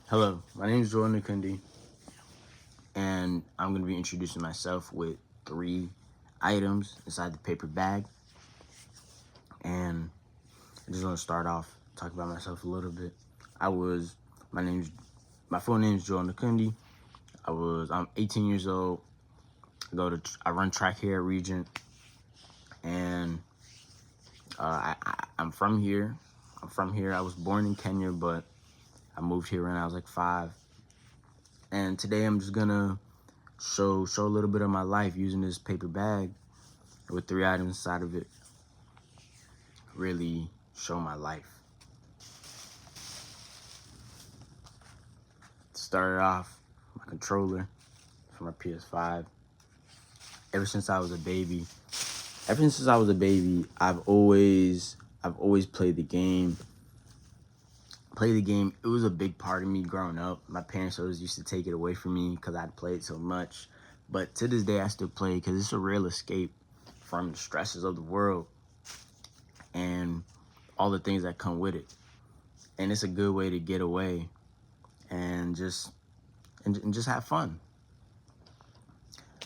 Hello, my name is Joel Nakundi, and I'm going to be introducing myself with 3 items inside the paper bag. And I just want to start off talk about myself a little bit. I was my name's my full name is Joel Nakundi. I'm 18 years old. I run track here at Regent, and I'm from here. I was born in Kenya, but I moved here when I was like 5. And today I'm just gonna show a little bit of my life using this paper bag with 3 items inside of it. Really show my life. Started off my controller for my PS5. Ever since I was a baby, I've always played the game. It was a big part of me growing up. My parents always used to take it away from me because I'd played so much. But to this day, I still play because it's a real escape from the stresses of the world and all the things that come with it. And it's a good way to get away and just have fun.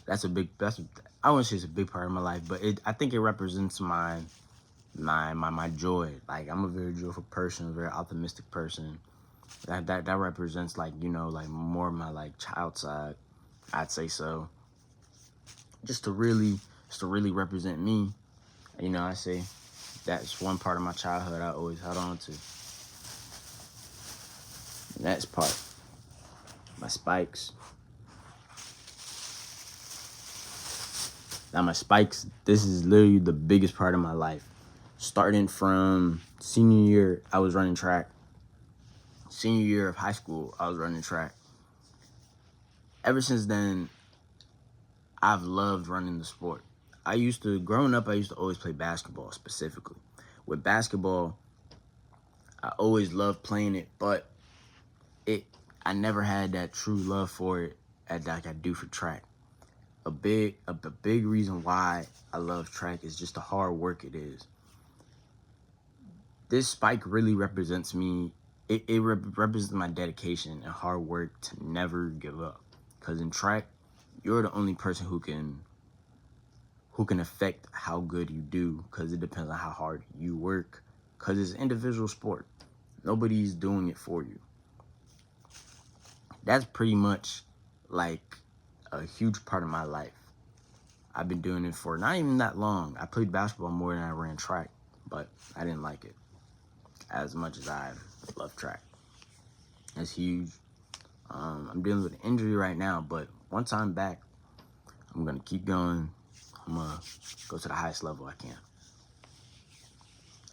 I wouldn't say it's a big part of my life, but I think it represents my joy. Like, I'm a very joyful person, a very optimistic person. That represents, like, like more of my like child side, I'd say. So just to really represent me, I say that's one part of my childhood I always held on to. The next part, my spikes. Now my spikes, this is literally the biggest part of my life. Starting from senior year, I was running track. Senior year of high school, I was running track. Ever since then, I've loved running the sport. Growing up, I used to always play basketball specifically. With basketball, I always loved playing it, but I never had that true love for it like I do for track. A big reason why I love track is just the hard work it is. This spike really represents me. It represents my dedication and hard work to never give up. Because in track, you're the only person who can affect how good you do, because it depends on how hard you work, because it's an individual sport. Nobody's doing it for you. That's pretty much like a huge part of my life. I've been doing it for not even that long. I played basketball more than I ran track, but I didn't like it as much as I love track. It's huge. I'm dealing with an injury right now, but once I'm back, I'm gonna keep going. I'm gonna go to the highest level I can.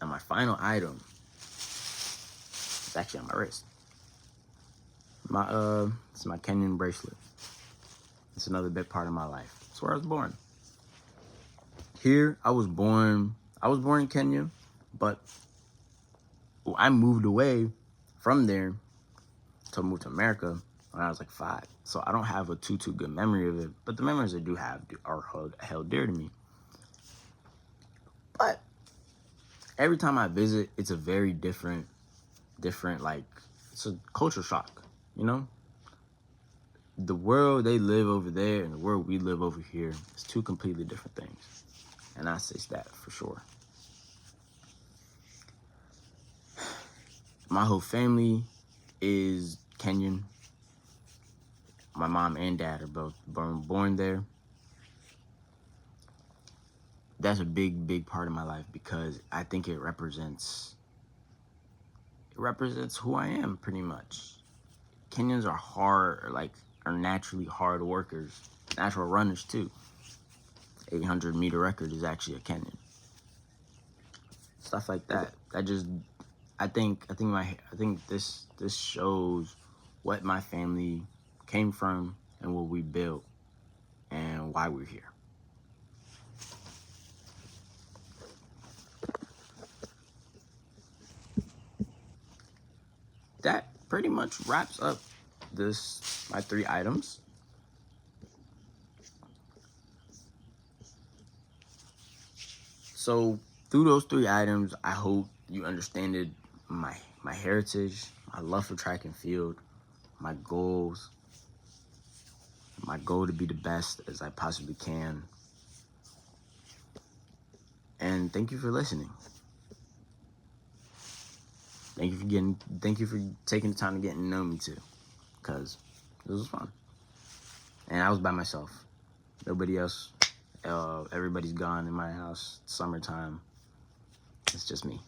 And my final item is actually on my wrist. It's my Kenyan bracelet. It's another big part of my life. It's where I was born. Here, I was born in Kenya, but I moved away from there to move to America when I was like 5. So I don't have a too good memory of it, but the memories I do have are held dear to me. But every time I visit, it's a very different, like, it's a culture shock, The world they live over there and the world we live over here is 2 completely different things. And I say that for sure. My whole family is Kenyan. My mom and dad are both born there. That's a big part of my life because I think it represents who I am pretty much. Kenyans are naturally hard workers, natural runners too. 800-meter record is actually a Kenyan. Stuff like that. I think this shows what my family came from and what we built and why we're here. That pretty much wraps up my 3 items. So through those 3 items, I hope you understand my heritage, my love for track and field, my goals, my goal to be the best as I possibly can. And thank you for listening. Thank you for taking the time to get to know me too, because it was fun. And I was by myself. Nobody else. Everybody's gone in my house. Summertime. It's just me.